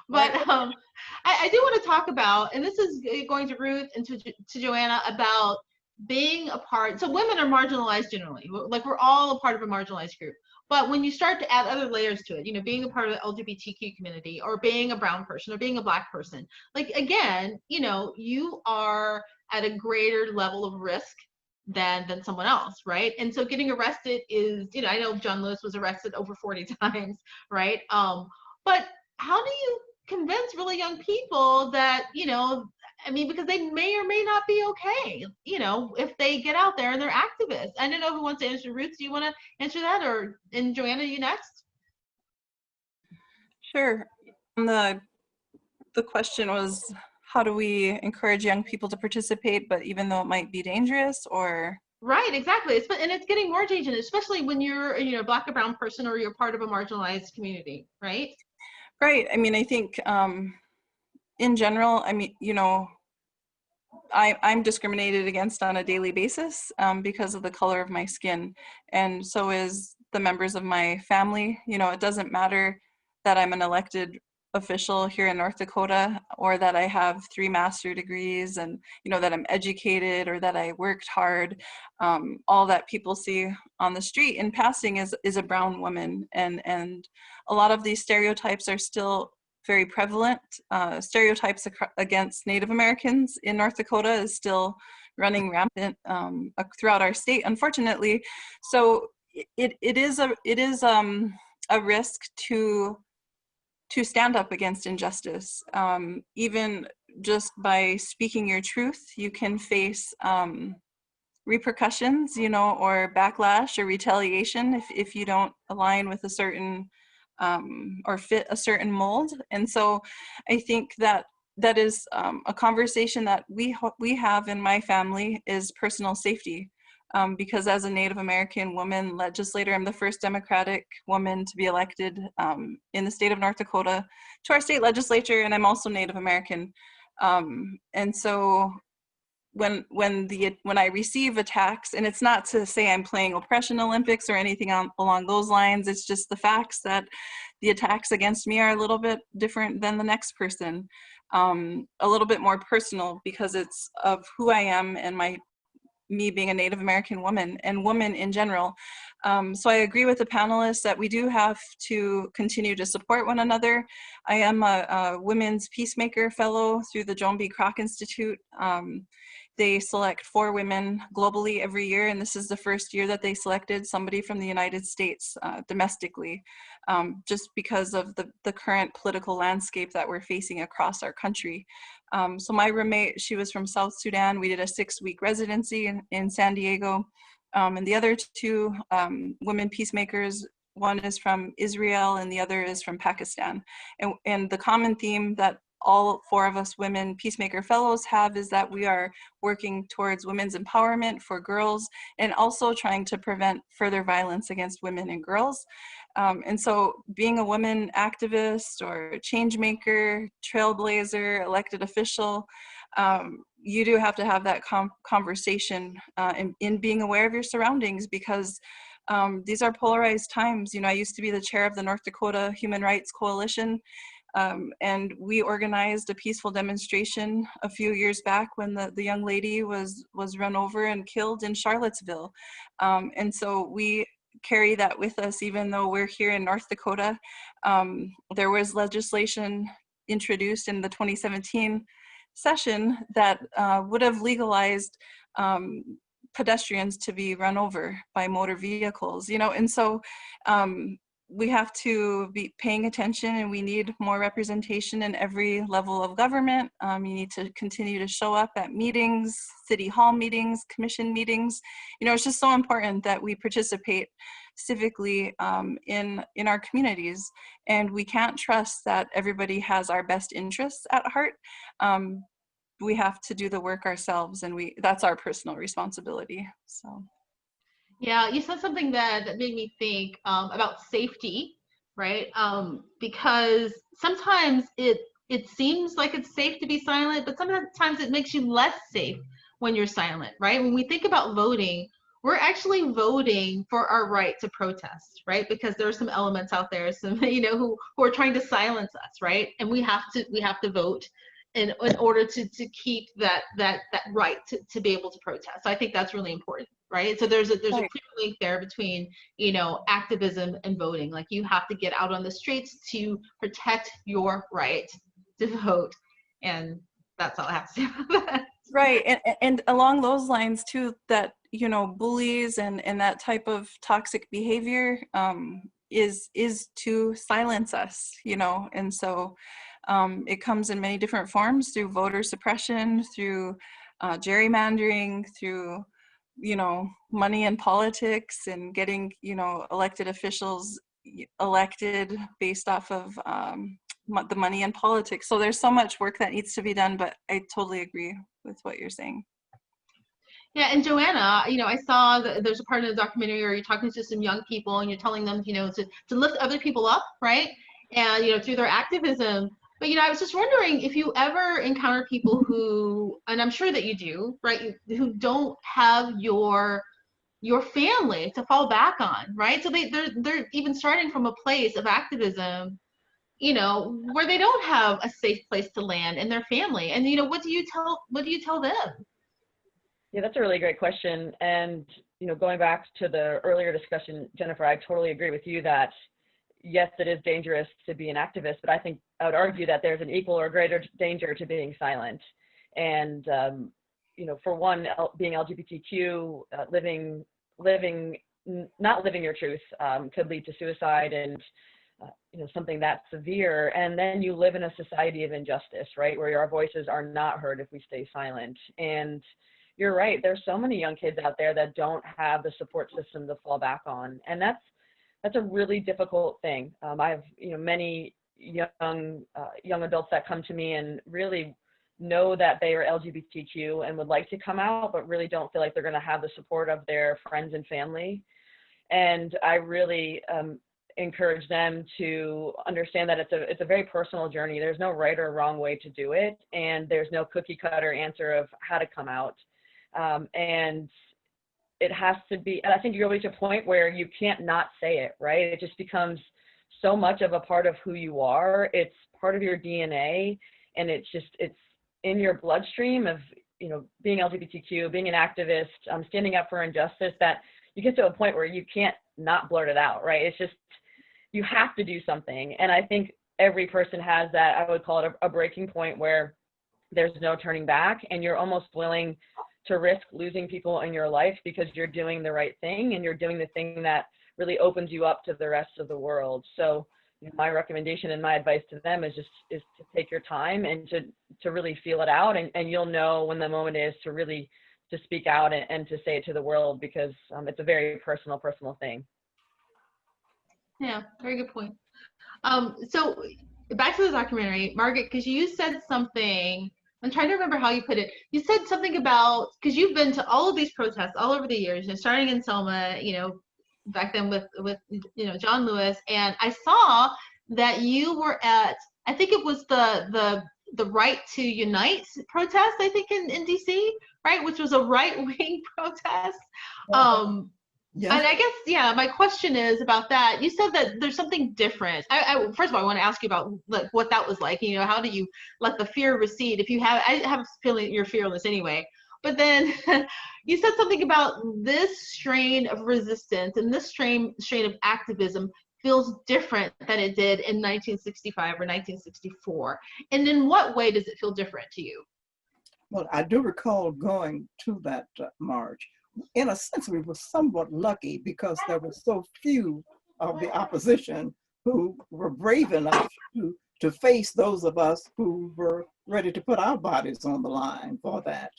But I do want to talk about, and this is going to Ruth and to Joanna, about being a part. So women are marginalized generally. Like, we're all a part of a marginalized group. But when you start to add other layers to it, being a part of the LGBTQ community, or being a brown person, or being a Black person, like, again, you are at a greater level of risk than someone else, right? And so getting arrested is, I know John Lewis was arrested over 40 times, right? But how do you convince really young people that, because they may or may not be okay, if they get out there and they're activists? I don't know who wants to answer. Ruth, do you want to answer that? And Joanna, you next? Sure. The question was, how do we encourage young people to participate, but even though it might be dangerous, or? Right, exactly. And it's getting more dangerous, especially when you're, a Black or brown person, or you're part of a marginalized community, right? Right. I think in general, I'm discriminated against on a daily basis because of the color of my skin. And so is the members of my family. It doesn't matter that I'm an elected official here in North Dakota, or that I have 3 master's degrees, and that I'm educated, or that I worked hard. All that people see on the street in passing is a brown woman, and a lot of these stereotypes are still very prevalent. Stereotypes against Native Americans in North Dakota is still running rampant throughout our state, unfortunately. So it is a risk to stand up against injustice. Even just by speaking your truth, you can face repercussions, or backlash or retaliation if you don't align with a certain or fit a certain mold. And so I think that is a conversation that we have in my family, is personal safety. Because as a Native American woman legislator, I'm the first Democratic woman to be elected in the state of North Dakota to our state legislature, and I'm also Native American. And so when I receive attacks, and it's not to say I'm playing Oppression Olympics or anything along those lines, it's just the facts that the attacks against me are a little bit different than the next person, a little bit more personal, because it's of who I am and me being a Native American woman and woman in general. So I agree with the panelists that we do have to continue to support one another. I am a Women's Peacemaker Fellow through the Joan B. Kroc Institute. They select 4 women globally every year, and this is the first year that they selected somebody from the United States domestically, just because of the current political landscape that we're facing across our country. So my roommate, she was from South Sudan. We did a 6-week residency in San Diego. And the other 2 women peacemakers one is from Israel and the other is from Pakistan. And the common theme that all 4 of us women Peacemaker Fellows have is that we are working towards women's empowerment for girls and also trying to prevent further violence against women and girls. And so being a woman activist or change maker, trailblazer, elected official, you do have to have that conversation in being aware of your surroundings, because these are polarized times. You know, I used to be the chair of the North Dakota Human Rights Coalition, and we organized a peaceful demonstration a few years back when the young lady was run over and killed in Charlottesville. And so we carry that with us, even though we're here in North Dakota. There was legislation introduced in the 2017 session that would have legalized pedestrians to be run over by motor vehicles, you know, and so we have to be paying attention, and we need more representation in every level of government. You need to continue to show up at meetings, city hall meetings, commission meetings. You know, it's just so important that we participate civically in our communities, and we can't trust that everybody has our best interests at heart. We have to do the work ourselves, and that's our personal responsibility. So. Yeah, you said something that made me think about safety, right? Because sometimes it seems like it's safe to be silent, but sometimes it makes you less safe when you're silent, right? When we think about voting, we're actually voting for our right to protest, right? Because there are some elements out there, some who are trying to silence us, right? And we have to vote in order to keep that right to be able to protest. So I think that's really important, right? So there's a clear link there between activism and voting. Like, you have to get out on the streets to protect your right to vote, and that's all I have to say about that. Right, and along those lines too, that bullies and that type of toxic behavior is to silence us, and so it comes in many different forms, through voter suppression, through gerrymandering, through money in politics, and getting elected officials elected based off of the money in politics. So there's so much work that needs to be done, but I totally agree with what you're saying. Yeah, and Joanna, I saw that there's a part of the documentary where you're talking to some young people and you're telling them, to lift other people up, right? And, through their activism. But, I was just wondering if you ever encounter people who, and I'm sure that you do, right, who don't have your family to fall back on, right? So they're even starting from a place of activism, where they don't have a safe place to land in their family. And, what do you tell them? Yeah, that's a really great question. And, going back to the earlier discussion, Jennifer, I totally agree with you that, yes, it is dangerous to be an activist, but I think I would argue that there's an equal or greater danger to being silent. And, for one, being LGBTQ, not living your truth could lead to suicide and, something that severe. And then you live in a society of injustice, right, where our voices are not heard if we stay silent. And you're right, there's so many young kids out there that don't have the support system to fall back on. And that's a really difficult thing. I have, many young adults that come to me and really know that they are LGBTQ and would like to come out, but really don't feel like they're going to have the support of their friends and family. And I really encourage them to understand that it's a very personal journey. There's no right or wrong way to do it, and there's no cookie cutter answer of how to come out. And it has to be, and I think you're reaching a point where you can't not say it, right? It just becomes so much of a part of who you are. It's part of your DNA, and it's in your bloodstream of, being LGBTQ, being an activist, standing up for injustice, that you get to a point where you can't not blurt it out, right? It's just, you have to do something. And I think every person has that, I would call it a breaking point, where there's no turning back, and you're almost willing to risk losing people in your life because you're doing the right thing, and you're doing the thing that really opens you up to the rest of the world. So my recommendation and my advice to them is to take your time and to really feel it out, and you'll know when the moment is to really to speak out and to say it to the world, because it's a very personal thing. Yeah, very good point. So back to the documentary, Margaret, because you said something, I'm trying to remember how you put it. You said something about, because you've been to all of these protests all over the years, starting in Selma, back then with John Lewis, and I saw that you were at, I think it was the Right to Unite protest, I think in DC, right, which was a right-wing protest. Yes. And I guess, yeah, my question is about that. You said that there's something different. First of all, I want to ask you about like what that was like. How do you let the fear recede? If you have, I have a feeling you're fearless anyway. But then you said something about this strain of resistance and this strain of activism feels different than it did in 1965 or 1964. And in what way does it feel different to you? Well, I do recall going to that march. In a sense, we were somewhat lucky because there were so few of the opposition who were brave enough to face those of us who were ready to put our bodies on the line for that.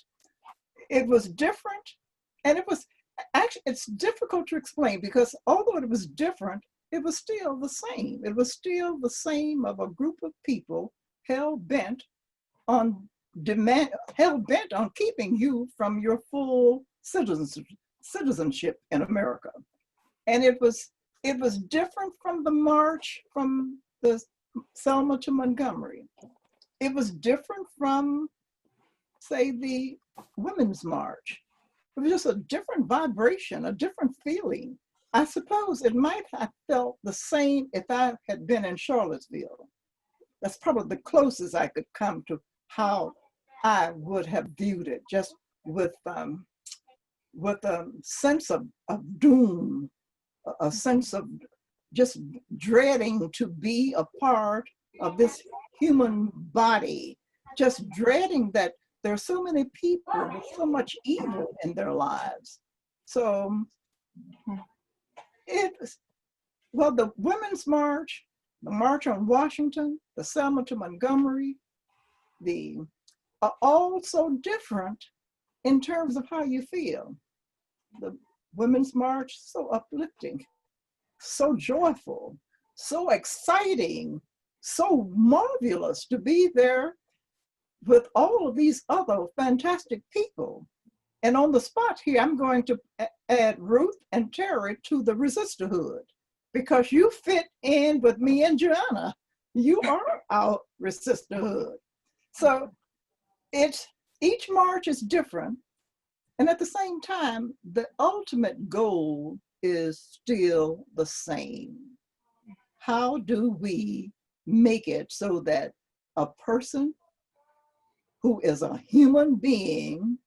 It was different, and it was actually, it's difficult to explain because although it was different, it was still the same. It was still the same of a group of people hell-bent on keeping you from your full citizenship in America. And it was different from the march from the Selma to Montgomery. It was different from, say, the Women's March. It was just a different vibration, a different feeling. I suppose it might have felt the same if I had been in Charlottesville. That's probably the closest I could come to how I would have viewed it, just with a sense of doom, a sense of just dreading to be a part of this human body, just dreading that there are so many people with so much evil in their lives. So the Women's March, the March on Washington, the Selma to Montgomery, are all so different in terms of how you feel. The Women's March, so uplifting, so joyful, so exciting, so marvelous to be there with all of these other fantastic people. And on the spot here, I'm going to add Ruth and Terri to the Resisterhood because you fit in with me and Joanna. You are our Resisterhood. So each march is different. And at the same time, the ultimate goal is still the same. How do we make it so that a person who is a human being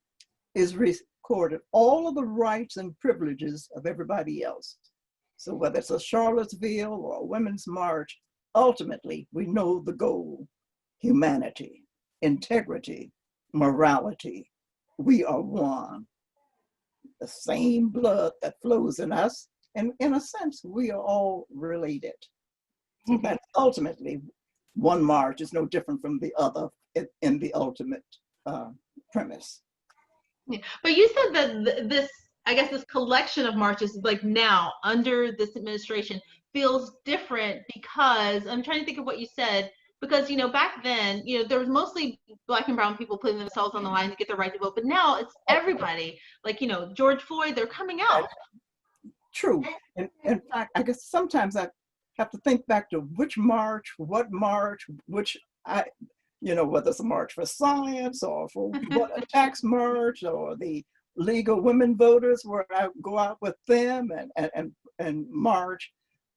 is recorded all of the rights and privileges of everybody else? So whether it's a Charlottesville or a Women's March, ultimately we know the goal: humanity, integrity, morality. We are one. The same blood that flows in us, and in a sense, we are all related. So that's ultimately, one march is no different from the other in the ultimate premise. Yeah. But you said that this collection of marches, like now under this administration, feels different because I'm trying to think of what you said. Because back then, there was mostly Black and brown people putting themselves on the line to get the right to vote. But now it's everybody. Like George Floyd, they're coming out. True. And in fact, I guess sometimes I have to think back to what march, whether it's a march for science or for what a tax march or the League of Women Voters, where I go out with them and march.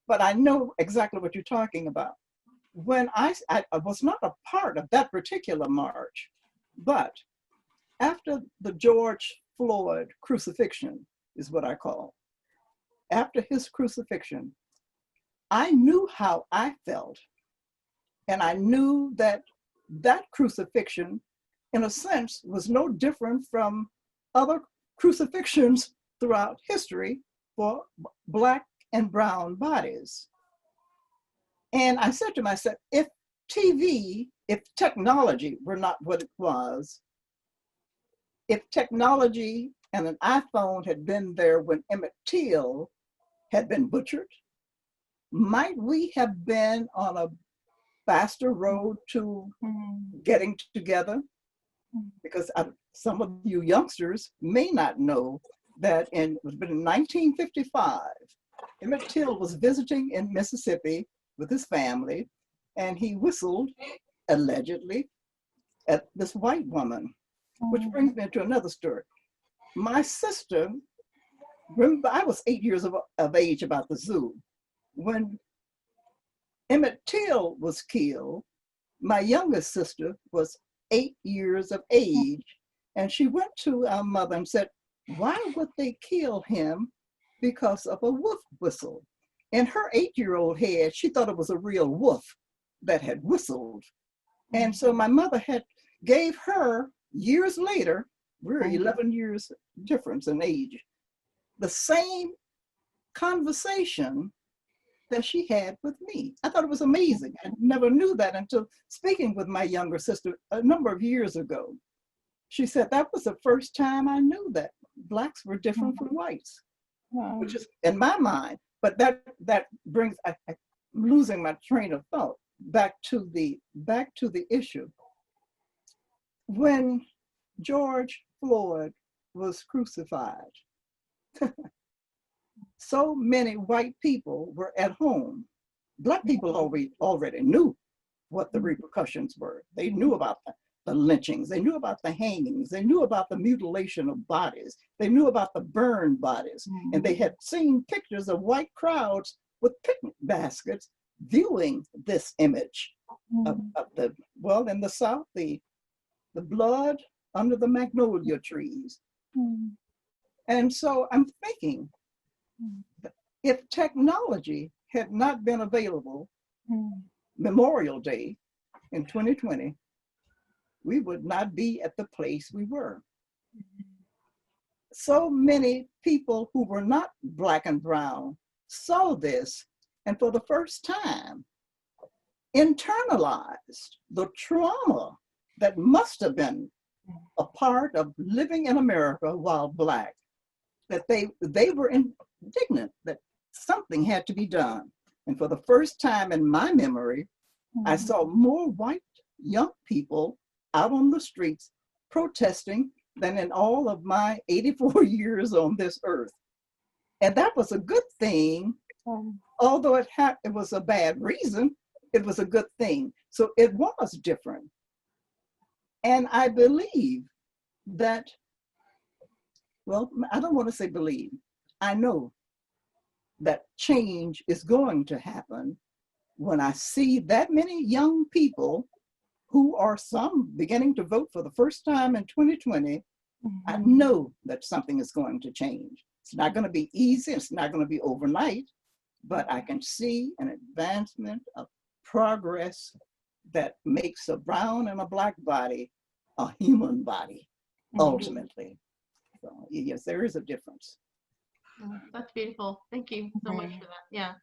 But I know exactly what you're talking about. When I was not a part of that particular march, but after the George Floyd crucifixion is what I call, after his crucifixion, I knew how I felt. And I knew that crucifixion, in a sense, was no different from other crucifixions throughout history for Black and brown bodies. And I said to myself, if technology were not what it was, if technology and an iPhone had been there when Emmett Till had been butchered, might we have been on a faster road to getting together? Because some of you youngsters may not know that it was in 1955, Emmett Till was visiting in Mississippi with his family, and he whistled, allegedly, at this white woman, which brings me to another story. My sister, remember, I was 8 years of age about the zoo. When Emmett Till was killed, my youngest sister was 8 years of age, and she went to our mother and said, why would they kill him because of a wolf whistle? In her 8-year-old head, she thought it was a real wolf that had whistled. And so my mother gave her, years later, we're 11 years difference in age, the same conversation that she had with me. I thought it was amazing. I never knew that until speaking with my younger sister a number of years ago. She said that was the first time I knew that Blacks were different from whites, which is in my mind. But that brings, I'm losing my train of thought, back to the issue. When George Floyd was crucified, so many white people were at home. Black people already knew what the repercussions were. They knew about the lynchings. They knew about the hangings. They knew about the mutilation of bodies. They knew about the burned bodies. And they had seen pictures of white crowds with picnic baskets viewing this image of the, well, in the South, the blood under the magnolia trees. And so I'm thinking, if technology had not been available Memorial Day in 2020, we would not be at the place we were. So many people who were not Black and brown saw this, and for the first time, internalized the trauma that must have been a part of living in America while Black, that they were indignant that something had to be done. And for the first time in my memory, I saw more white young people out on the streets protesting than in all of my 84 years on this earth. And that was a good thing, although it was a bad reason, it was a good thing. So it was different. And I believe that, well, I don't want to say believe, I know that change is going to happen when I see that many young people who are some beginning to vote for the first time in 2020. I know that something is going to change. It's not going to be easy, it's not going to be overnight, but I can see an advancement of progress that makes a brown and a Black body a human body, ultimately. So yes, there is a difference. That's beautiful. Thank you so much for that.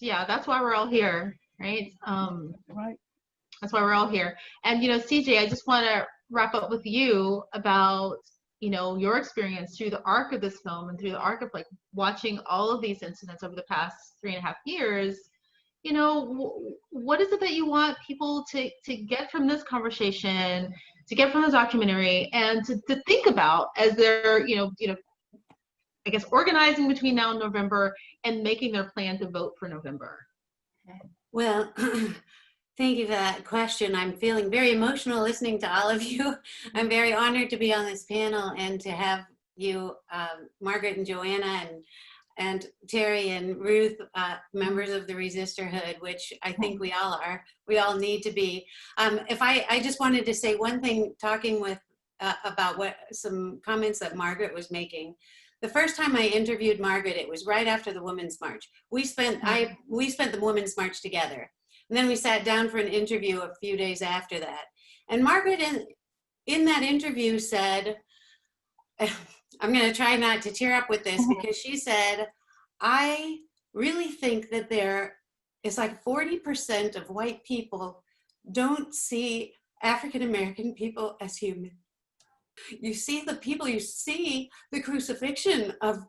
Yeah, that's why we're all here, right? Right. That's why we're all here. And CJ, I just want to wrap up with you about your experience through the arc of this film and through the arc of like watching all of these incidents over the past 3.5 years. What is it that you want people to get from this conversation, to get from the documentary, and to think about as they're I guess organizing between now and November and making their plan to vote for November? Well, thank you for that question. I'm feeling very emotional listening to all of you. I'm very honored to be on this panel and to have you, Margaret and Joanna and Terri and Ruth, members of the Resisterhood, which I think we all are. We all need to be. I just wanted to say one thing, talking with about some comments that Margaret was making. The first time I interviewed Margaret, it was right after the Women's March. We spent the Women's March together. And then we sat down for an interview a few days after that. And Margaret in that interview said, I'm going to try not to tear up with this, because she said, I really think that there is like 40% of white people don't see African-American people as human. You see the people, you see the crucifixion of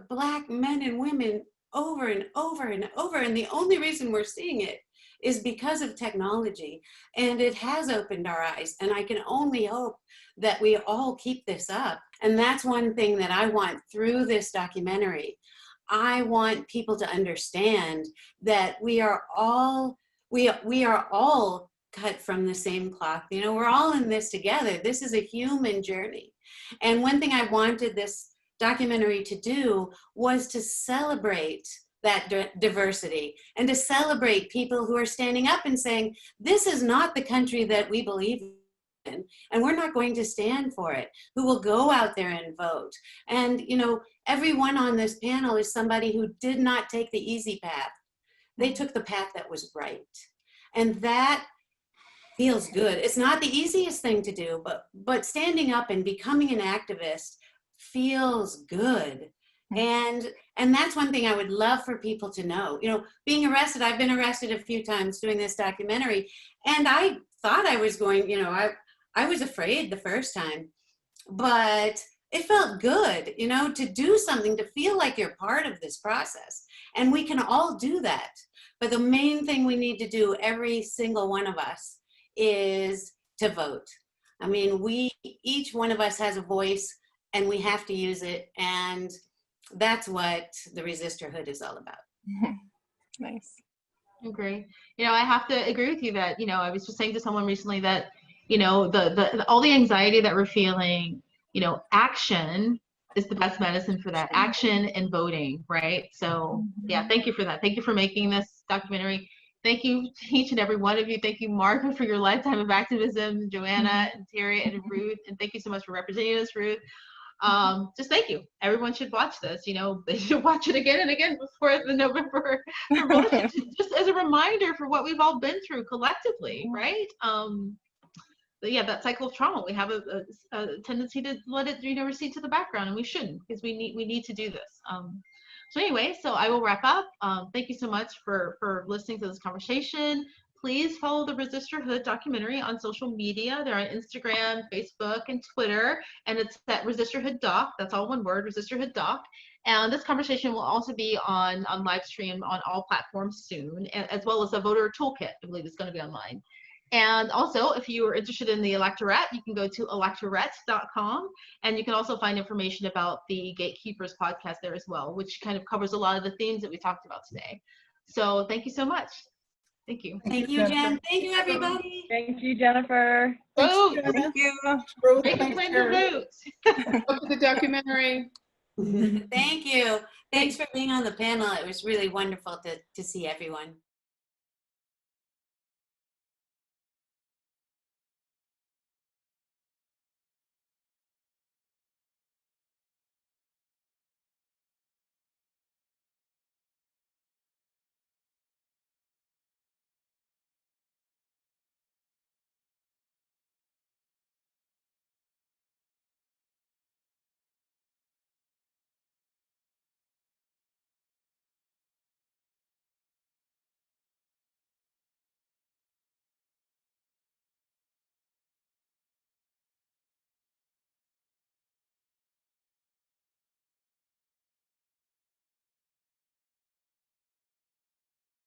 Black men and women over and over and over. And the only reason we're seeing it is because of technology. And it has opened our eyes. And I can only hope that we all keep this up. And that's one thing that I want through this documentary. I want people to understand that we are all cut from the same cloth. You know, we're all in this together. This is a human journey. And one thing I wanted this documentary to do was to celebrate that diversity and to celebrate people who are standing up and saying, this is not the country that we believe in, and we're not going to stand for it, who will go out there and vote. And, you know, everyone on this panel is somebody who did not take the easy path. They took the path that was right. And that feels good. It's not the easiest thing to do, but standing up and becoming an activist feels good. And that's one thing I would love for people to know. You know, being arrested, I've been arrested a few times doing this documentary, and I thought I was going, you know, I was afraid the first time, but it felt good, you know, to do something, to feel like you're part of this process. And we can all do that. But the main thing we need to do, every single one of us, is to vote. I mean, each one of us has a voice, and we have to use it. And that's what the Resisterhood is all about. Nice. Agree. You know, I have to agree with you that, you know, I was just saying to someone recently that, you know, all the anxiety that we're feeling, you know, action is the best medicine for that. Action and voting, right? So yeah, thank you for that. Thank you for making this documentary. Thank you to each and every one of you. Thank you, Margaret, for your lifetime of activism, Joanna and Terri and Ruth, and thank you so much for representing us, Ruth. Just thank you. Everyone should watch this. You know, they should watch it again and again before the November vote, just as a reminder for what we've all been through collectively, right? But yeah, that cycle of trauma, we have a tendency to let it, you know, recede to the background, and we shouldn't, because we need to do this. So anyway, so I will wrap up. Thank you so much for listening to this conversation. Please follow the Resisterhood documentary on social media. They're on Instagram, Facebook, and Twitter, and it's at Resisterhood Doc. That's all one word, Resisterhood Doc. And this conversation will also be on live stream on all platforms soon, as well as a voter toolkit, I believe, is going to be online. And also, if you are interested in the Electorette, you can go to electorette.com, and you can also find information about the Gatekeepers podcast there as well, which kind of covers a lot of the themes that we talked about today. So thank you so much. Thank you. Thank you, Jen. Thank you, everybody. Thank you, Jennifer. Oh, Thank you. make a plan to vote. Look at the documentary. Thank you. Thanks for being on the panel. It was really wonderful to see everyone.